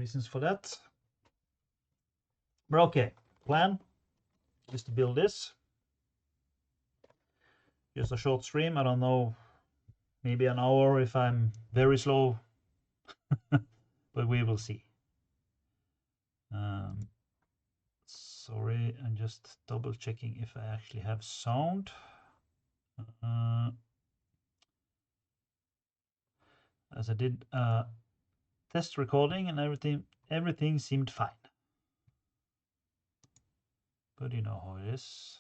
reasons for that. But okay, plan is to build this. Just a short stream. I don't know, maybe an hour if I'm very slow, but we will see. Sorry, I'm just double checking if I actually have sound. As I did test recording and everything seemed fine. But you know how it is.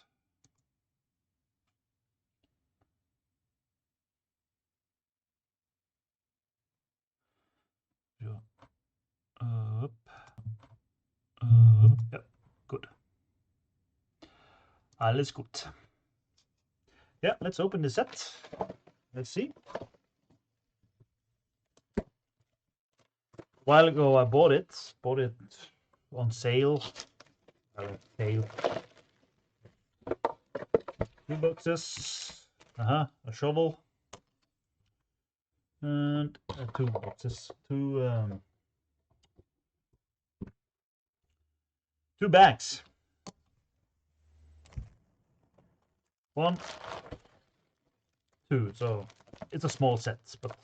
Up. Yep, good. Alles gut. Yeah, let's open the set. Let's see. A while ago I bought it on sale. Sale. 2 boxes. A shovel. And 2 boxes. Two bags. 1, 2. So it's a small set, but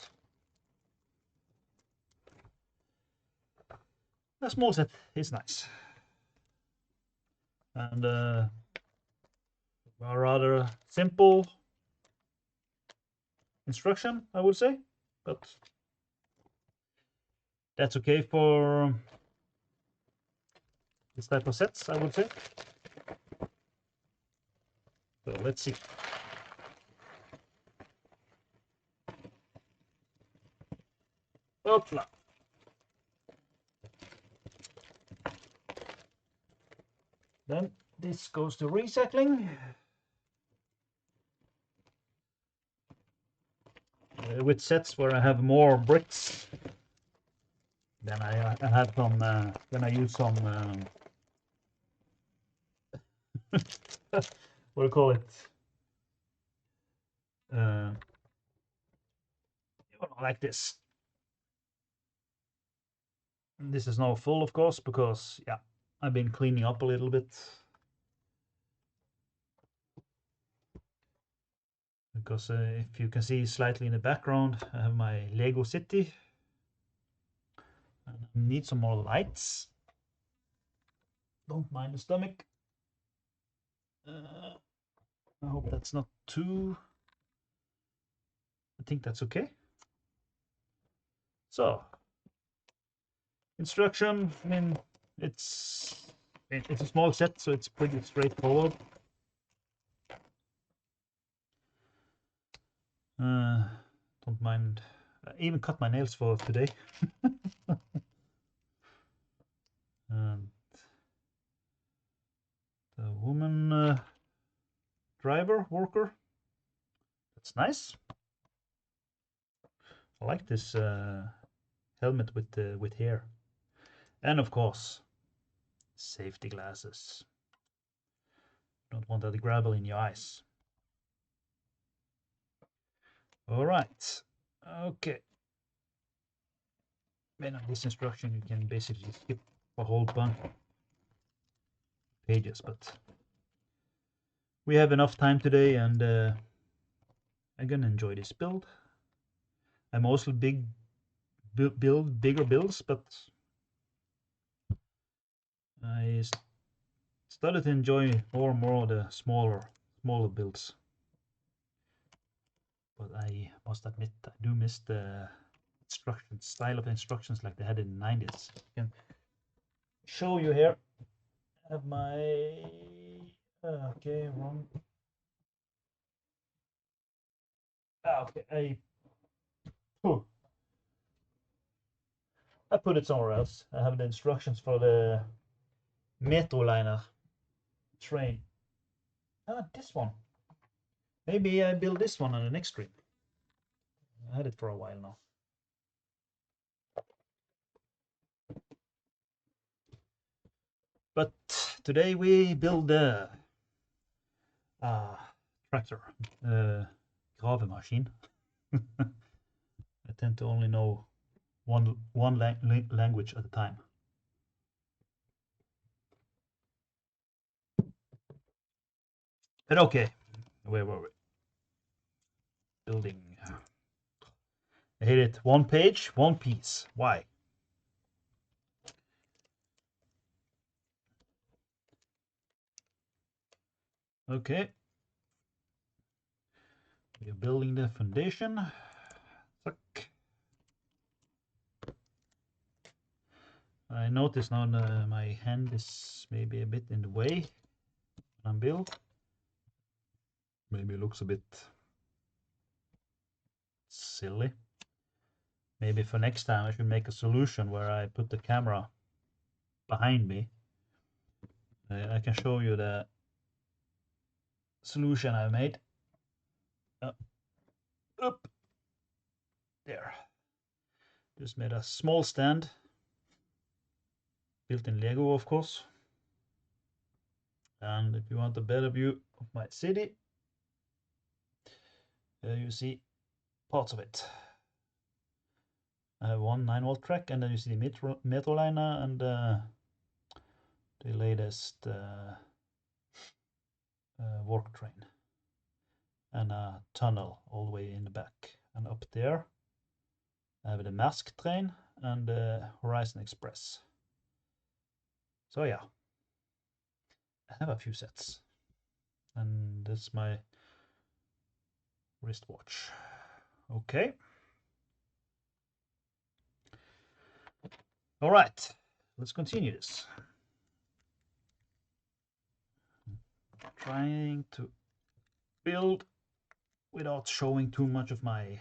a small set is nice. And a rather simple instruction, I would say, but that's okay for this type of sets, I would say. So let's see. Hopla. Then this goes to recycling. With sets where I have more bricks than I have some, then I use some, what do you call it? Like this. And this is now full, of course, because yeah, I've been cleaning up a little bit. Because if you can see slightly in the background, I have my Lego City. And I need some more lights. Don't mind the stomach. I hope that's not too... I think that's okay. So, instruction, I mean, it's a small set, so it's pretty straightforward. Don't mind. I even cut my nails for today. And the woman driver worker. That's nice. I like this helmet with hair, and of course, safety glasses. Don't want that gravel in your eyes. All right. Okay. Then on this instruction, you can basically skip a whole bunch of pages, but we have enough time today, and I'm gonna enjoy this build. I mostly build bigger builds, but I started to enjoy more and more the smaller builds. But I must admit, I do miss the style of instructions like they had in the 90s. I can show you here. I have my okay, wrong. Okay, I put it somewhere else. I have the instructions for the Metroliner train. This one. Maybe I build this one on the next stream. I had it for a while now. But today we build a tractor, gravemaskin. I tend to only know one language at a time. But okay, where were we? Building. I hit it. One page, one piece. Why? Okay. We are building the foundation. Fuck. I notice now my hand is maybe a bit in the way when I'm build. Maybe it looks a bit silly. Maybe for next time I should make a solution where I put the camera behind me. I can show you the solution I made. Up there. Just made a small stand, built in Lego, of course. And if you want a better view of my city, you see parts of it. I have one 9-volt track, and then you see the Metroliner and the latest work train, and a tunnel all the way in the back. And up there I have the Maersk train and the Horizon Express. So yeah, I have a few sets, and that's my wristwatch. Okay. All right, let's continue this. Trying to build without showing too much of my,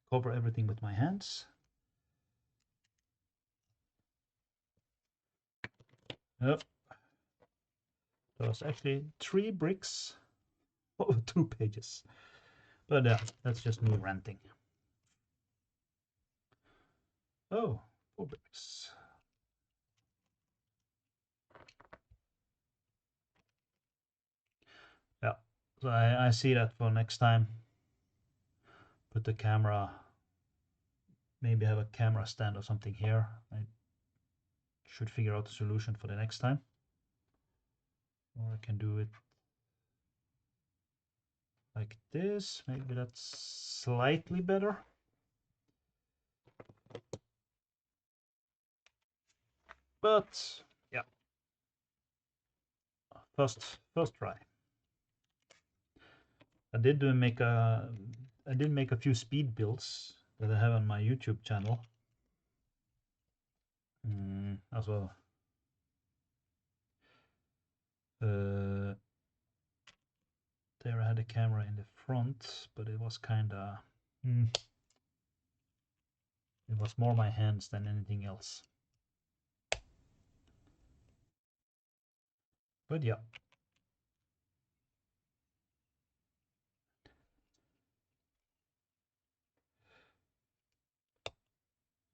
cover everything with my hands. Yep. There was actually 3 bricks over 2 pages. But that's just me ranting. Oh, 4 bricks. Yeah, so I see that for next time. Put the camera, maybe have a camera stand or something here. I should figure out a solution for the next time. Or I can do it like this. Maybe that's slightly better. But yeah, first try. I did make a few speed builds that I have on my YouTube channel as well. There I had a camera in the front, but it was kinda it was more my hands than anything else. But yeah.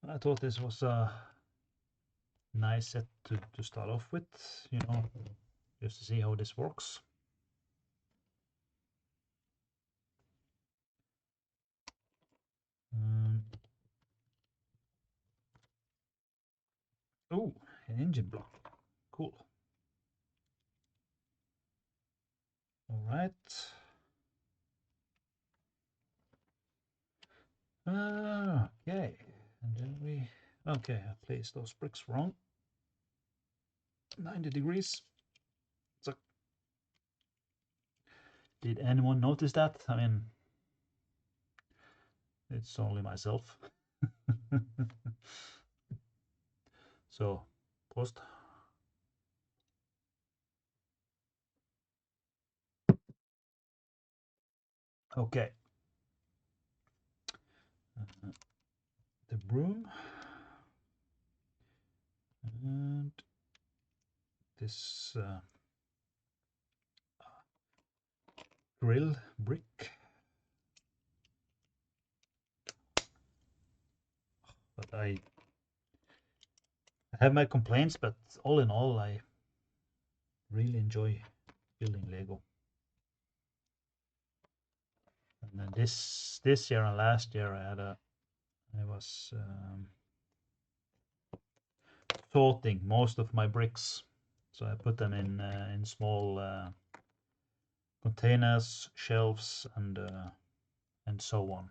I thought this was a nice set to start off with, you know, just to see how this works. Oh, an engine block. Cool. All right. Okay. And then we... Okay, I placed those bricks wrong. 90 degrees. So, did anyone notice that? I mean, it's only myself. So, post. Okay. The broom. And this grill brick. But I have my complaints, but all in all, I really enjoy building Lego. And then this year and last year, I was sorting most of my bricks. So I put them in small containers, shelves, and so on.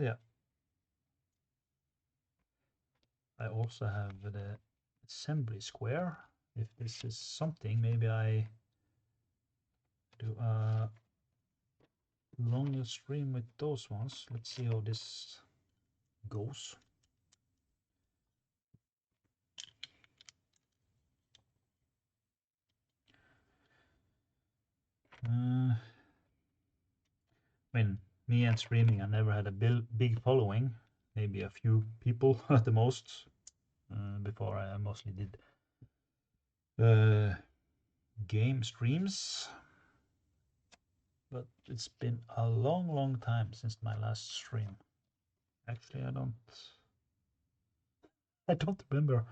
Yeah. I also have the assembly square. If this is something, maybe I do a longer stream with those ones. Let's see how this goes. I mean, me and streaming, I never had a big following, maybe a few people at the most. Before I mostly did game streams, but it's been a long time since my last stream. Actually, I don't remember.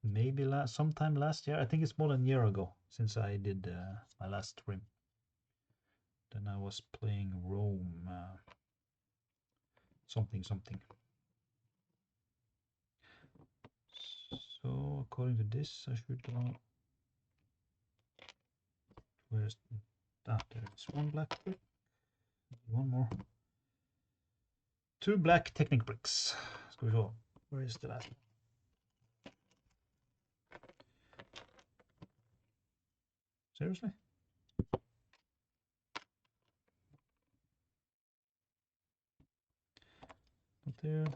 Maybe sometime last year. I think it's more than a year ago since I did my last stream. Then I was playing Rome something. So according to this, I should where's there is one black brick, one more, two black Technic bricks. Ska vi se. Where is the last one? Seriously? Not there.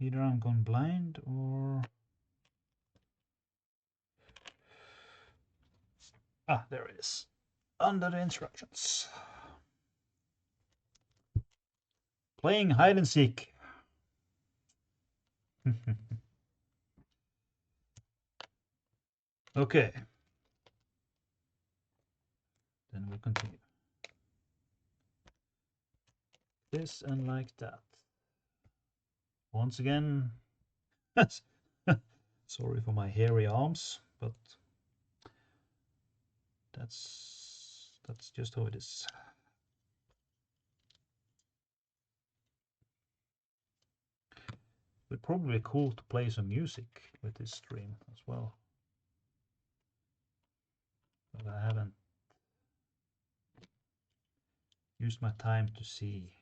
Either I'm gone blind or... Ah, there it is. Under the instructions. Playing hide and seek. Okay. Then we'll continue. This and like that. Once again, sorry for my hairy arms, but that's just how it is. It'd probably be cool to play some music with this stream as well, but I haven't used my time to see,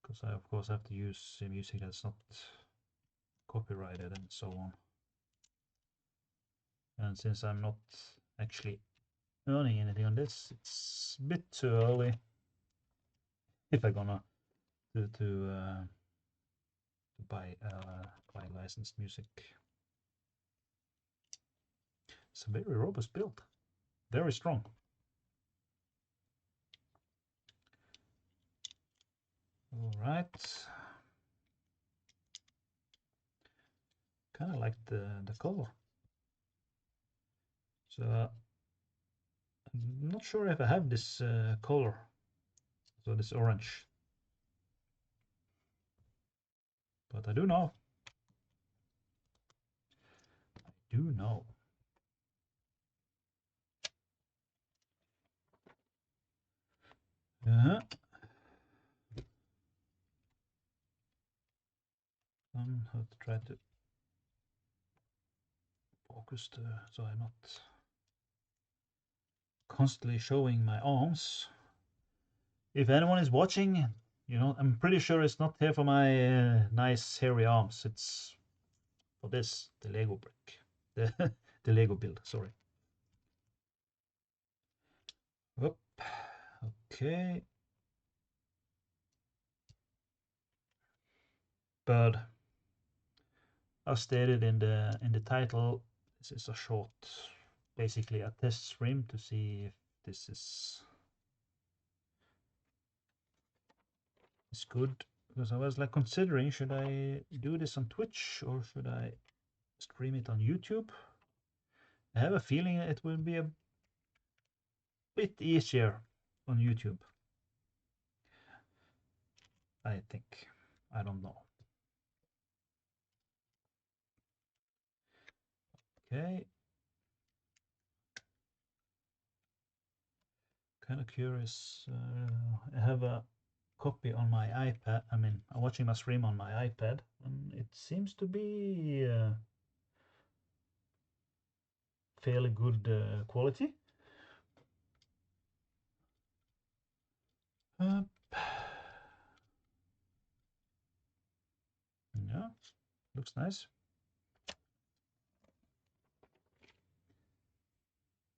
because I of course have to use music that's not copyrighted and so on. And since I'm not actually earning anything on this, it's a bit too early if I'm gonna to buy licensed music. It's a very robust build, very strong. All right. Kind of like the color. So I'm not sure if I have this color, so this orange, but I do know. I do know. Uh-huh. Have to try to focus so I'm not constantly showing my arms. If anyone is watching, you know, I'm pretty sure it's not here for my nice hairy arms. It's for this, the Lego brick, the Lego build. Sorry. Whoop. Okay. But as stated in the title, this is a short, basically a test stream to see if this is good. Because I was like considering, should I do this on Twitch or should I stream it on YouTube? I have a feeling it will be a bit easier on YouTube. I think. I don't know. Okay. Kind of curious. I have a copy on my iPad. I mean, I'm watching my stream on my iPad, and it seems to be fairly good quality. Yeah, looks nice.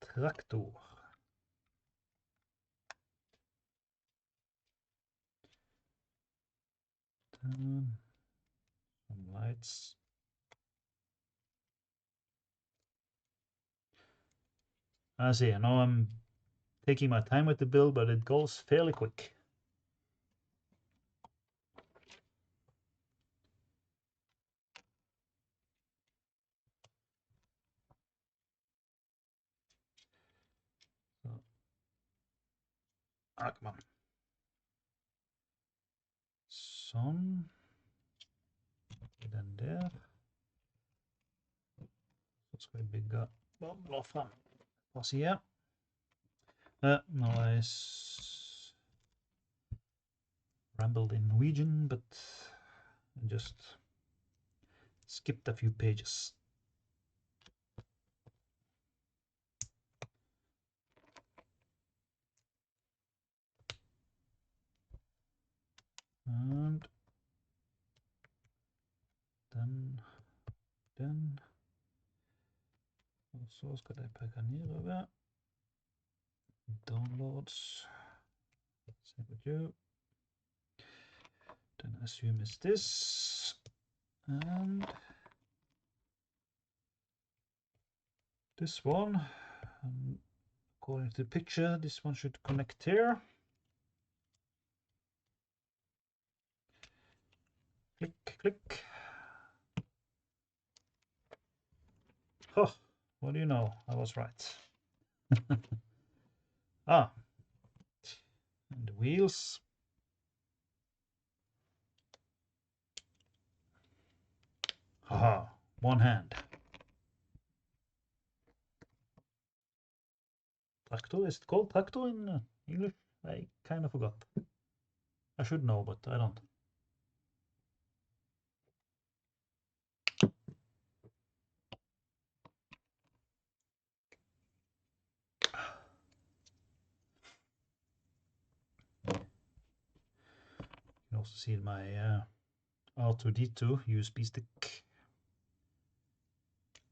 Traktor. Some lights. I see. I know I'm taking my time with the build, but it goes fairly quick. So, come on. Sånn. Den der. Så skal vi bygge bobler frem på siden. Now I rambled in Norwegian, but I just skipped a few pages. And den. Og så skal jeg peke nedover. Downloads. Same with you. Then assume it's this. And this one. According to the picture, this one should connect here. Click, click. Oh, what do you know? I was right. And the wheels. Haha, one hand. Traktor, is it called traktor in English? I kind of forgot. I should know, but I don't. You can also see my R2D2 USB stick.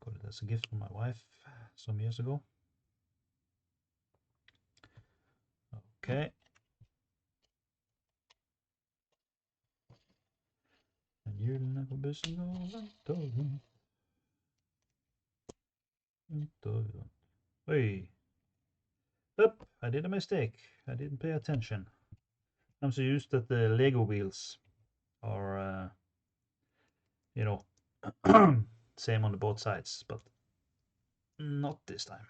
Got it as a gift from my wife some years ago. Okay. And you'll never be single. Hey. Up, I did a mistake. I didn't pay attention. I'm so used that the Lego wheels are, you know, same on the both sides, but not this time.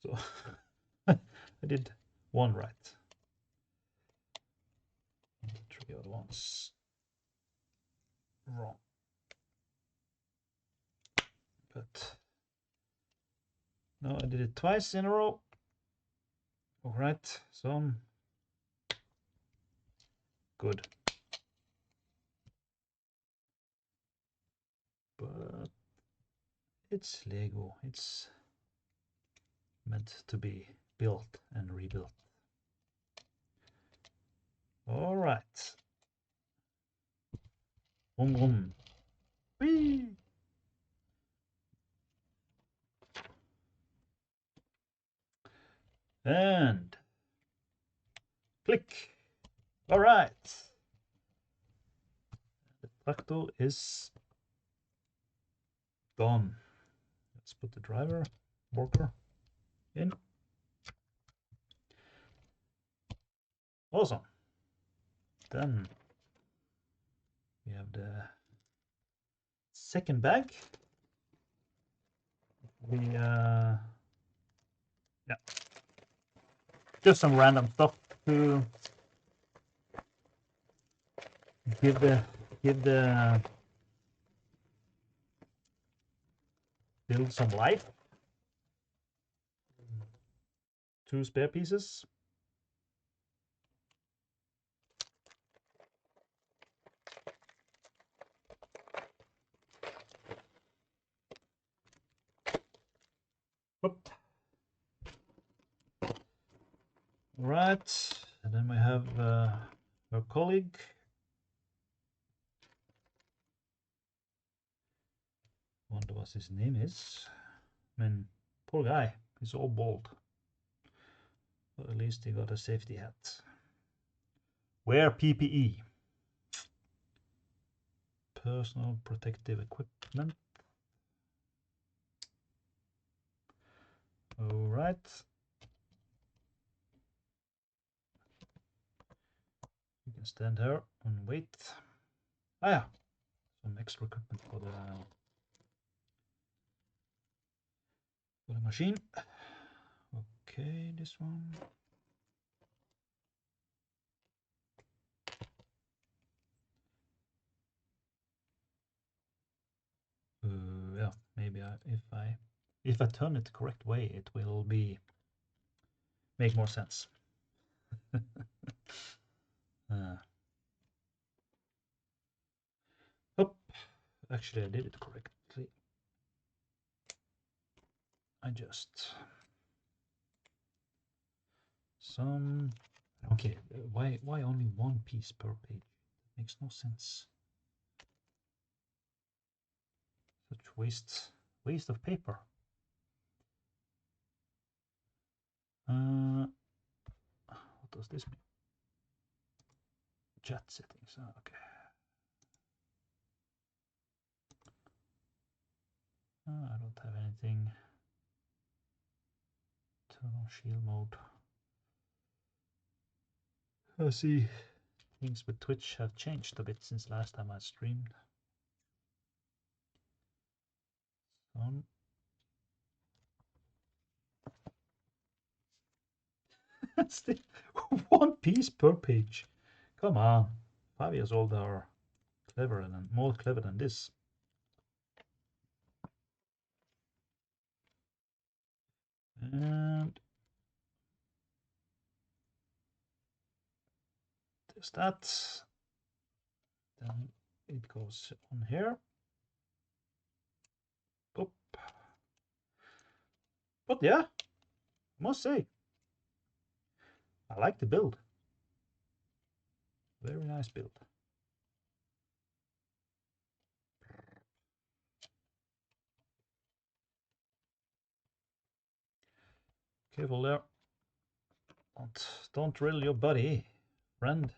So I did one right. 3 other ones wrong. But no, I did it twice in a row. All right, so good. But it's Lego. It's meant to be built and rebuilt. All right. Boom, boom. Whee! And click. All right. The tractor is done. Let's put the driver worker in. Awesome. Then we have the second bag. We yeah, just some random stuff to give the build some life. 2 spare pieces. Whoop. Right, and then we have our colleague. Wonder what his name is. I mean, poor guy. He's all bald. But at least he got a safety hat. Wear PPE. Personal protective equipment. All right. You can stand here and wait. Ah, yeah. Some extra equipment for the machine. Okay, this one. Yeah, maybe if I turn it the correct way, it will make more sense. Oh, actually I did it correctly. I just some okay. Why only 1 piece per page? Makes no sense. Such waste of paper. What does this mean? Chat settings. Okay. I don't have anything. Turn on shield mode. I see things with Twitch have changed a bit since last time I streamed. Still 1 piece per page. Come on. 5 years old are more clever than this. And there's that. Then it goes on here. Oop. But yeah, I must say, I like the build. Very nice build. Careful there. Don't drill your buddy, friend.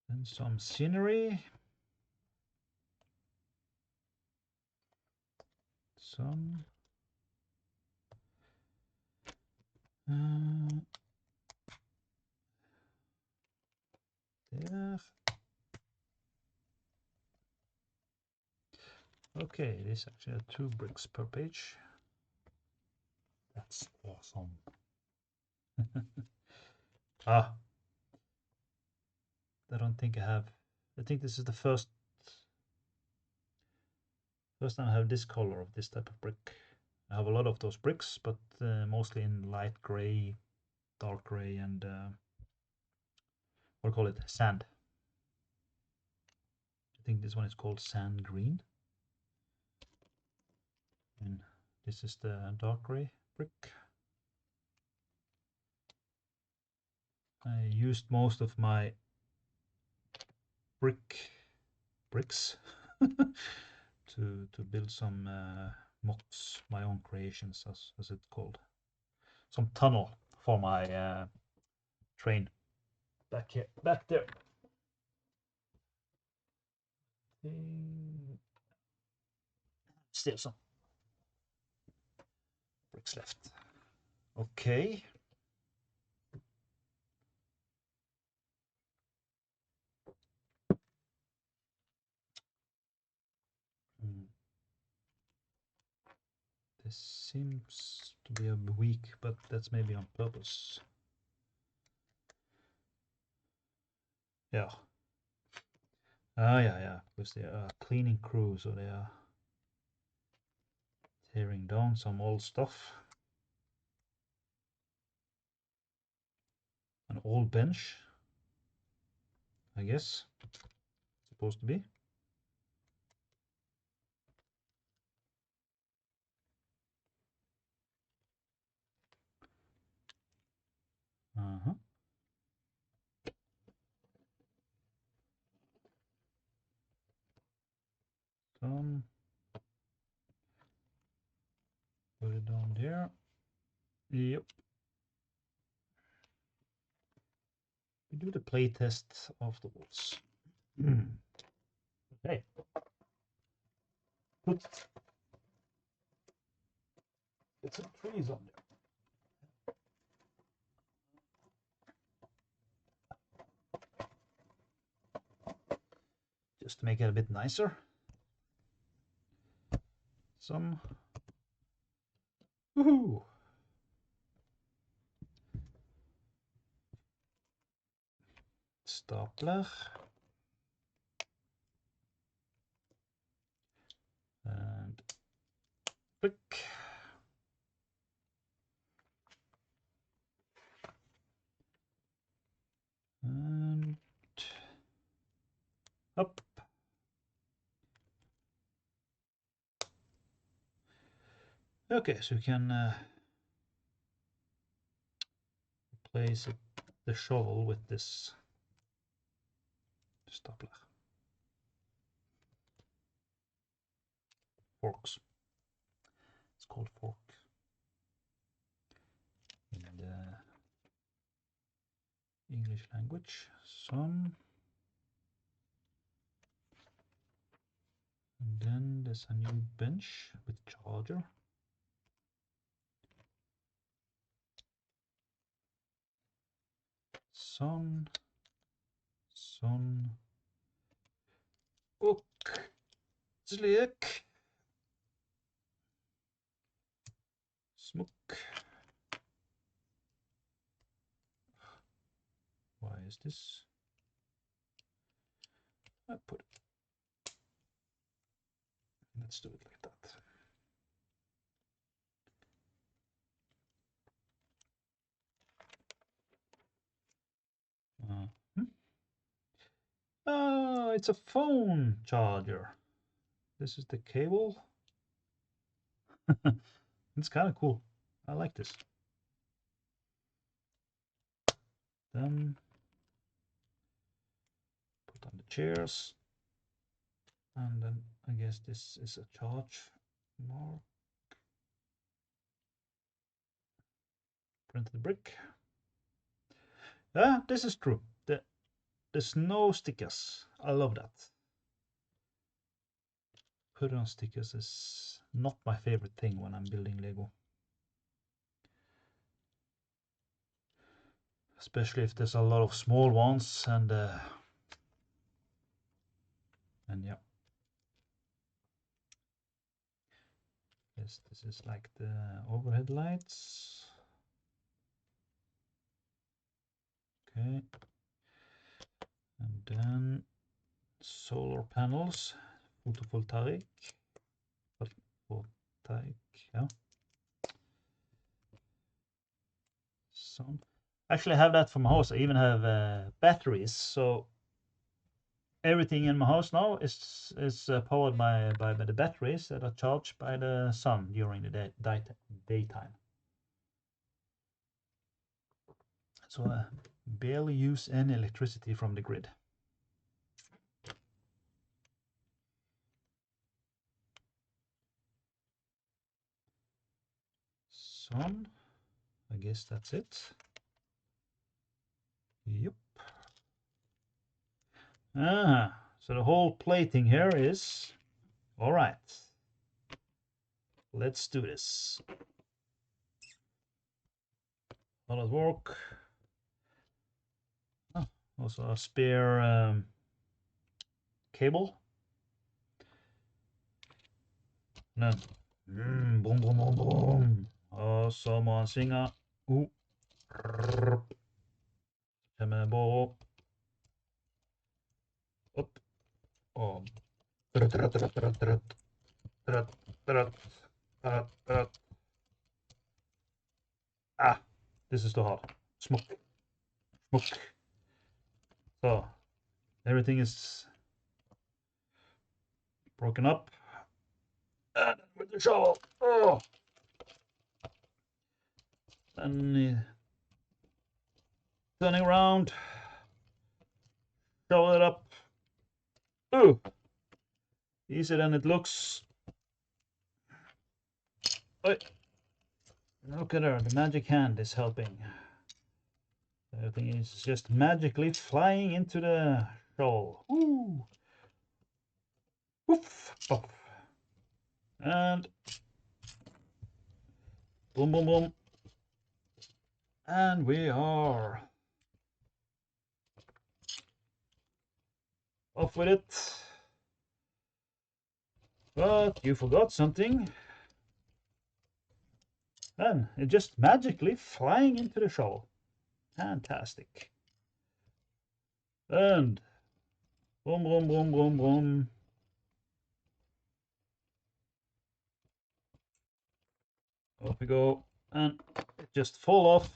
And some scenery. Some there. Okay, it is actually 2 bricks per page. That's awesome. I don't think I have. I think this is the first time I have this color of this type of brick. I have a lot of those bricks, but mostly in light gray, dark gray, and what do you call it? Sand. I think this one is called sand green. And this is the dark gray brick. I used most of my bricks to build some mocks, my own creations, as it's called. Some tunnel for my train back there. Still some bricks left. Okay. This seems to be a weak, but that's maybe on purpose. Yeah. Yeah, because they are cleaning crew, so they are tearing down some old stuff. An old bench, I guess, supposed to be. Uh-huh. Some. Put it down there. Yep. We do the play test afterwards. Okay. Put get some trees on there. Just to make it a bit nicer. Some. Woohoo! Stapler. And click. And up. Okay, so you can replace the shovel with this stapler. Forks. It's called fork in the English language. Some. And then there's a new bench with charger. Sånn. Og slik. Smukk. Why is this? I put it. Let's do it like that. Oh, it's a phone charger. This is the cable. It's kind of cool. I like this. Then put on the chairs. And then I guess this is a charge mark. Printed brick. Yeah, this is true. The snow stickers. I love that. Put on stickers is not my favorite thing when I'm building Lego. Especially if there's a lot of small ones and yeah. Yes, this is like the overhead lights. Okay. And then solar panels, photovoltaic. Yeah. Some. Actually, I have that for my house. I even have batteries. So everything in my house now is powered by the batteries that are charged by the sun during the daytime. So I barely use any electricity from the grid. Sun. I guess that's it. Yep. So the whole plating here is all right. Let's do this. A lot of work. Oh, also a spare cable. And then boom, boom, boom, boom. Og så må han synge. Kommer på. Up. Oh. Ah, this is too hard. Smoke. Smoke. So, everything is broken up. And with the shovel. Oh. And turning around. Shovel it up. Ooh. Easier than it looks. Oi. Look at her. The magic hand is helping. Everything is just magically flying into the shovel. Ooh. Woof. Pop. And boom, boom, boom. And we are off with it. But you forgot something. And it just magically flying into the shovel. Fantastic. And boom, boom, boom, boom, boom. Off we go. And it just fall off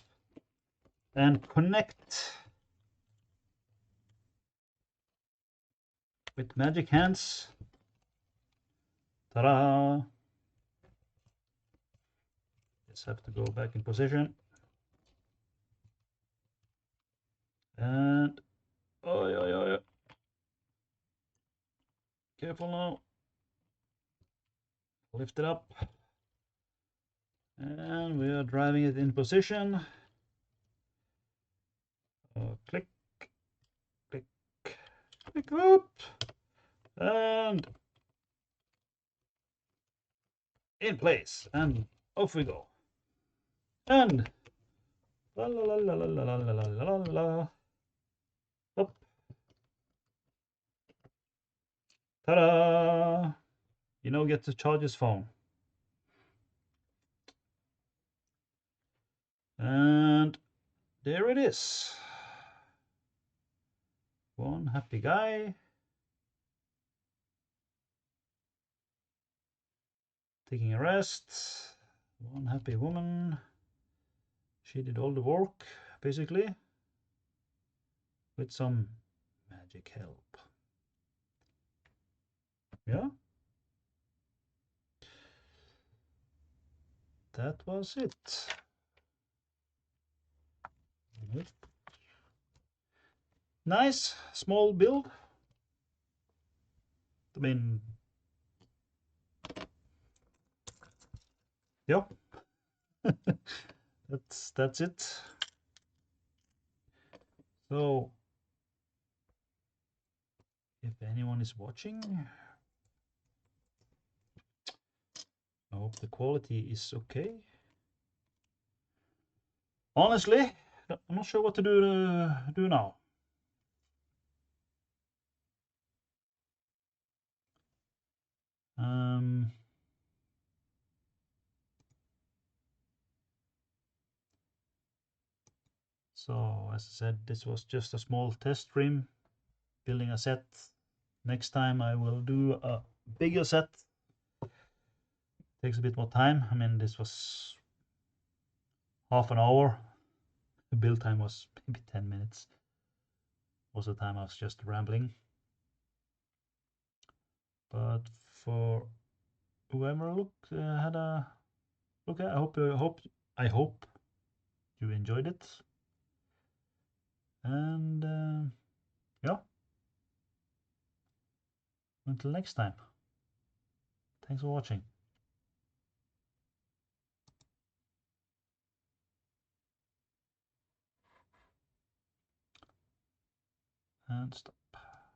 and connect with magic hands. Ta-da! Just have to go back in position. And oh yeah. Careful now. Lift it up. And we are driving it in position. Click, click, click up. And in place. And off we go. And la la la la la la la la la la. Up. Ta-da! Get to charge his phone. And there it is. One happy guy taking a rest. One happy woman. She did all the work, basically, with some magic help. Yeah. That was it. Nice small build. I mean, yeah. that's it. So if anyone is watching, I hope the quality is okay. Honestly, I'm not sure what to do now. So as I said, this was just a small test stream, building a set. Next time I will do a bigger set. Takes a bit more time. I mean, this was half an hour. The build time was maybe 10 minutes. Most of the time I was just rambling. But for whoever had a look at, I hope you enjoyed it. And yeah, until next time. Thanks for watching. And stop.